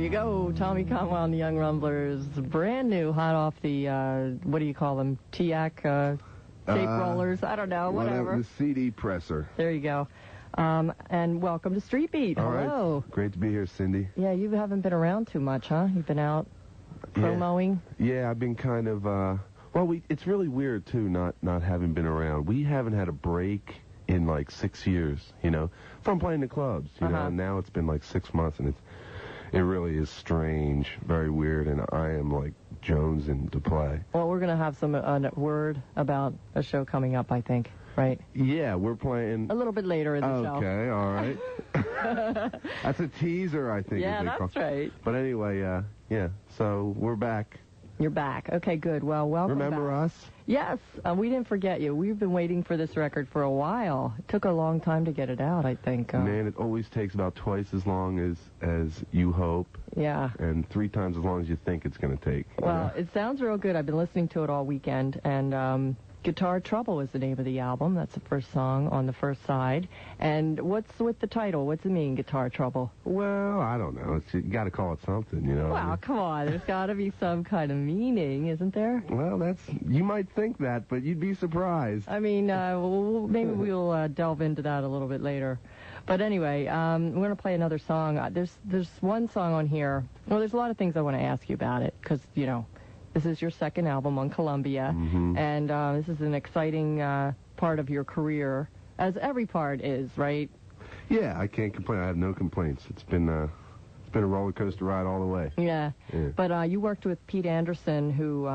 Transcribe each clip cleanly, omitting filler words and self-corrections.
you go, Tommy Conwell and the Young Rumblers. Brand new, hot off the, what do you call them, TIAC tape rollers? I don't know, whatever. The CD presser. There you go. And welcome to Street Beat. All Hello. Right. Great to be here, Cyndy. Yeah, you haven't been around too much, huh? You've been out promoing? Yeah, I've been kind of, it's really weird, too, not having been around. We haven't had a break in like 6 years, from playing the clubs, you know, and now it's been like 6 months, and it really is strange, very weird, and I am like jonesing to play. Well, we're going to have a word about a show coming up, I think, right? Yeah, we're playing... a little bit later in the show. Okay, all right. That's a teaser, I think. Yeah, that's right. But anyway, so we're back. You're back. Okay, good. Well, welcome Remember back. us? Yes, we didn't forget you. We've been waiting for this record for a while. It took a long time to get it out, I think. Man, it always takes about twice as long as you hope. Yeah. And 3 times as long as you think it's going to take. Well, it sounds real good. I've been listening to it all weekend, and Guitar Trouble is the name of the album. That's the first song on the first side. And what's with the title? What's it mean, Guitar Trouble? Well, I don't know. You got to call it something, you know. Well, come on. There's got to be some kind of meaning, isn't there? Well, you might think that, but you'd be surprised. I mean, maybe we'll delve into that a little bit later. But anyway, we're going to play another song. There's one song on here. Well, there's a lot of things I want to ask you about it, because, this is your second album on Columbia, and this is an exciting part of your career, as every part is, right? Yeah, I can't complain. I have no complaints. It's been a roller coaster ride all the way. Yeah. But you worked with Pete Anderson, who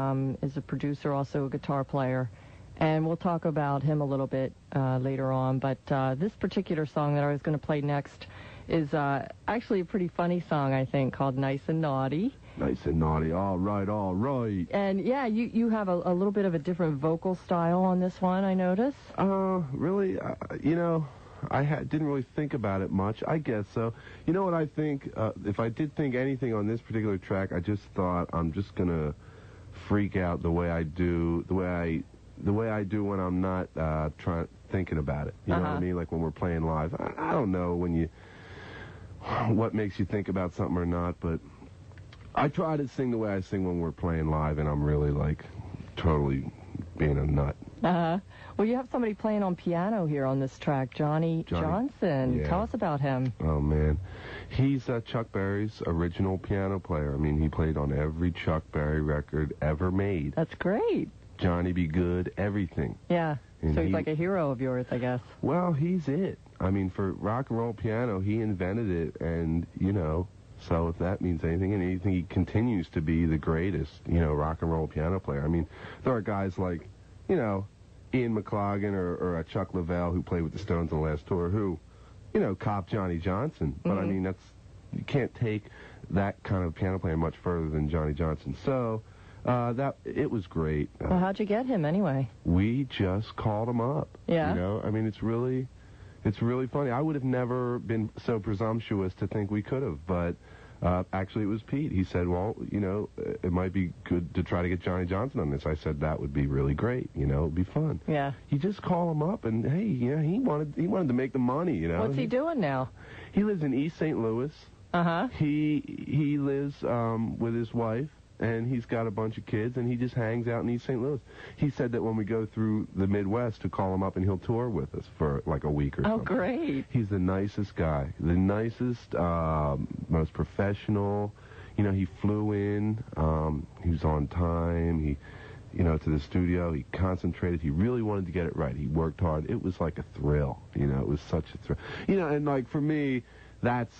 is a producer, also a guitar player, and we'll talk about him a little bit later on. But this particular song that I was going to play next is actually a pretty funny song, I think, called Nice and Naughty. Nice and Naughty, all right, all right. And, yeah, you have a little bit of a different vocal style on this one, I notice. Really? I didn't really think about it much. I guess so. You know what I think? If I did think anything on this particular track, I just thought I'm just going to freak out the way I do when I'm not thinking about it. You know what I mean? Like when we're playing live. I don't know what makes you think about something or not, but I try to sing the way I sing when we're playing live, and I'm really, like, totally being a nut. Well, you have somebody playing on piano here on this track, Johnny Johnson. Yeah. Tell us about him. Oh, man. He's Chuck Berry's original piano player. I mean, he played on every Chuck Berry record ever made. That's great. Johnny Be Good, everything. Yeah. And so he's like a hero of yours, I guess. Well, he's it. I mean, for rock and roll piano, he invented it, and, so if that means anything, and anything, he continues to be the greatest, rock and roll piano player. I mean, there are guys like, Ian McLagan or Chuck Leavell, who played with the Stones on the last tour, who, cop Johnny Johnson. But, I mean, you can't take that kind of piano player much further than Johnny Johnson. So, it was great. Well, how'd you get him, anyway? We just called him up. Yeah. I mean, it's really funny. I would have never been so presumptuous to think we could have, but actually it was Pete. He said, well, it might be good to try to get Johnny Johnson on this. I said, that would be really great. It would be fun. Yeah. You just call him up, and, hey, he wanted to make the money, What's he doing now? He lives in East St. Louis. He lives with his wife. And he's got a bunch of kids, and he just hangs out in East St. Louis. He said that when we go through the Midwest to call him up, and he'll tour with us for like a week or something. Oh, great. He's the nicest guy. The nicest, most professional. He flew in. He was on time. He, to the studio. He concentrated. He really wanted to get it right. He worked hard. It was like a thrill. It was such a thrill. And like for me, that's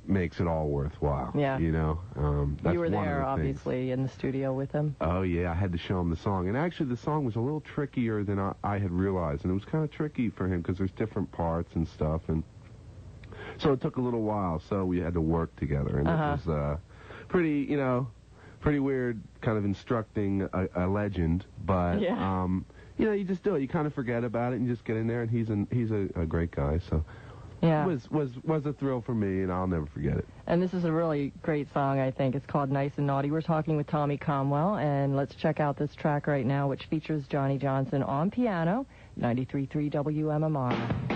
makes it all worthwhile. Yeah. That's you were there, obviously, in the studio with him. Oh, yeah. I had to show him the song. And actually, the song was a little trickier than I had realized. And it was kind of tricky for him because there's different parts and stuff. And so it took a little while. So we had to work together. And it was pretty weird kind of instructing a legend. But, you just do it. You kind of forget about it and just get in there. And he's a great guy, so... Yeah. It was a thrill for me, and I'll never forget it. And this is a really great song, I think. It's called Nice and Naughty. We're talking with Tommy Conwell, and let's check out this track right now, which features Johnny Johnson on piano, 93.3 WMMR.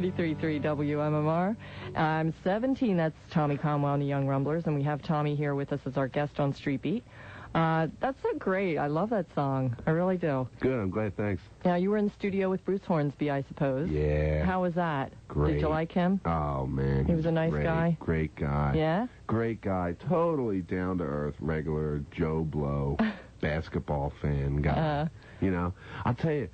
93.3 WMMR. I'm 17. That's Tommy Conwell and the Young Rumblers, and we have Tommy here with us as our guest on Street Beat. That's so great. I love that song. I really do. Good. I'm glad. Thanks. Now, you were in the studio with Bruce Hornsby, I suppose. Yeah. How was that? Great. Did you like him? Oh, man. He was a nice guy? Great guy. Yeah? Great guy. Totally down-to-earth, regular Joe Blow, basketball fan guy. You know, I'll tell you.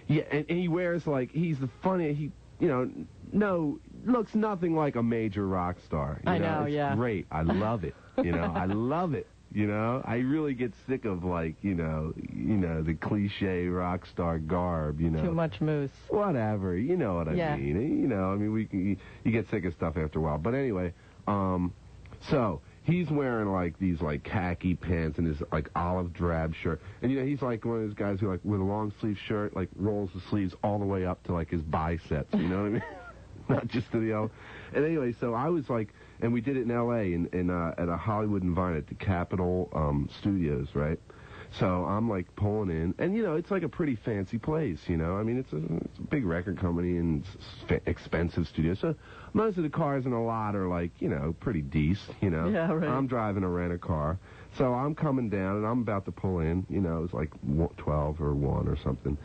Yeah, and he wears, like, he's the funny, looks nothing like a major rock star. I know, it's yeah. Great. I love it. I love it. I really get sick of, like, the cliche rock star garb, Too much moose. Whatever, you know what I Yeah. mean. You get sick of stuff after a while. But anyway, so he's wearing, like, these, like, khaki pants and his, like, olive drab shirt. And, he's, like, one of those guys who, like, with a long sleeve shirt, like, rolls the sleeves all the way up to, like, his biceps, you know what I mean? Not just to the elbow. And anyway, so I was, like, and we did it in L.A. at a Hollywood and Vine at the Capitol Studios, right? So I'm, like, pulling in. And, it's like a pretty fancy place, I mean, it's a big record company and it's expensive studio. So most of the cars in the lot are, like, pretty decent, Yeah, right. I'm driving a rent-a-car. So I'm coming down, and I'm about to pull in. It was like 12 or 1 or something.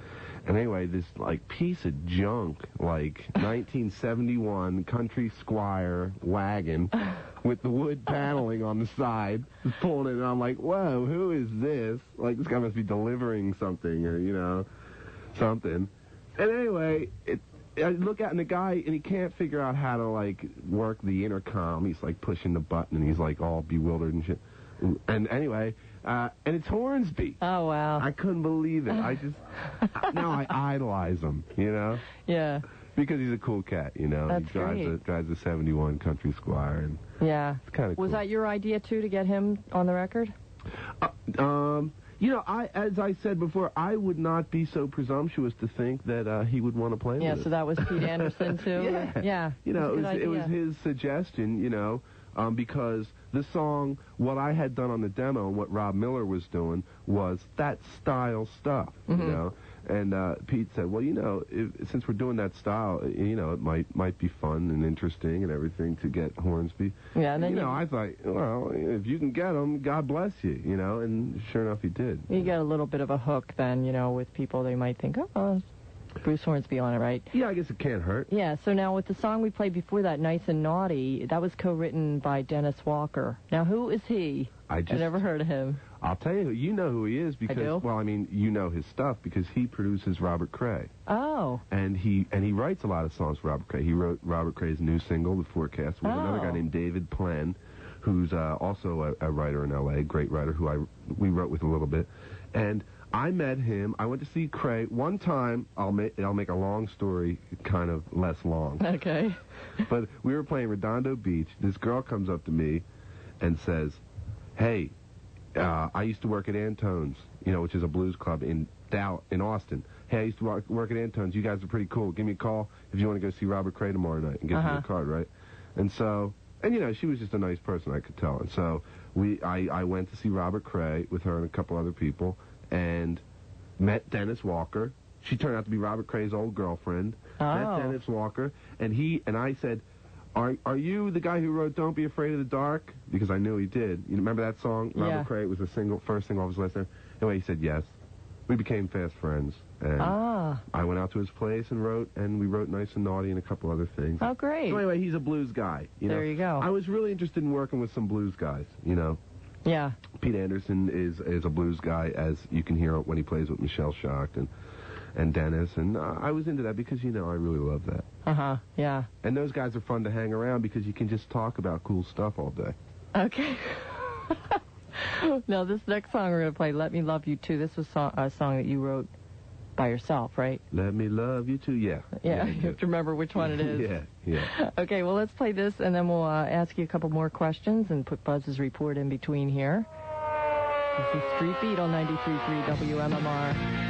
And anyway, this, like, piece of junk, like, 1971 Country Squire wagon with the wood paneling on the side is pulling in, and I'm like, whoa, who is this? Like, this guy must be delivering something or, something. And anyway, I look at the guy, and he can't figure out how to, like, work the intercom. He's, like, pushing the button, and he's, like, all bewildered and shit. And anyway, and it's Hornsby. Oh, wow. I couldn't believe it. Now I idolize him, Yeah. Because he's a cool cat, That's he drives great. a 71 Country Squire, and Yeah. it's kind of cool. Was that your idea, too, to get him on the record? As I said before, I would not be so presumptuous to think that he would want to play Yeah, with us. so that was Pete Anderson, too? Yeah. Yeah. It was his suggestion, because the song, what I had done on the demo and what Rob Miller was doing was that style stuff, And Pete said, well, since we're doing that style, it might be fun and interesting and everything to get Hornsby. Yeah, and then I thought, well, if you can get him, God bless you, and sure enough, he did. You get a little bit of a hook then, with people. They might think, oh, Bruce Hornsby on it, right? Yeah, I guess it can't hurt. Yeah, so now with the song we played before that, Nice and Naughty, that was co-written by Dennis Walker. Now, who is he? I never heard of him. I'll tell you, you know who he is because, I do? well, I mean, you know his stuff because he produces Robert Cray. Oh. And he writes a lot of songs for Robert Cray. He wrote Robert Cray's new single, The Forecast, with another guy named David Plen, who's also a writer in L.A., great writer who we wrote with a little bit. And I met him. I went to see Cray one time. I'll make a long story kind of less long. Okay. But we were playing Redondo Beach. This girl comes up to me and says, hey, I used to work at Antone's, which is a blues club in Austin. Hey, I used to work at Antone's. You guys are pretty cool. Give me a call if you want to go see Robert Cray tomorrow night and get me a card, right? And so, she was just a nice person, I could tell. And so I went to see Robert Cray with her and a couple other people and met Dennis Walker. She turned out to be Robert Cray's old girlfriend. Met Dennis Walker, and I said, Are you the guy who wrote Don't Be Afraid of the Dark? Because I knew he did. You remember that song? Yeah. Robert Cray, it was the first single off his last name. Anyway, he said yes. We became fast friends. And I went out to his place and we wrote Nice and Naughty and a couple other things. Oh, great. So anyway, he's a blues guy. There you go. I was really interested in working with some blues guys, Yeah. Pete Anderson is a blues guy, as you can hear when he plays with Michelle Schacht and Dennis, and I was into that because, I really love that. Yeah. And those guys are fun to hang around because you can just talk about cool stuff all day. Okay. Now, this next song we're going to play, Let Me Love You Too, this was a song that you wrote by yourself, right? Let Me Love You Too, yeah. Yeah, you have to remember which one it is. Yeah. Okay, well, let's play this, and then we'll ask you a couple more questions and put Buzz's report in between here. This is Street Beat on 93.3 WMMR.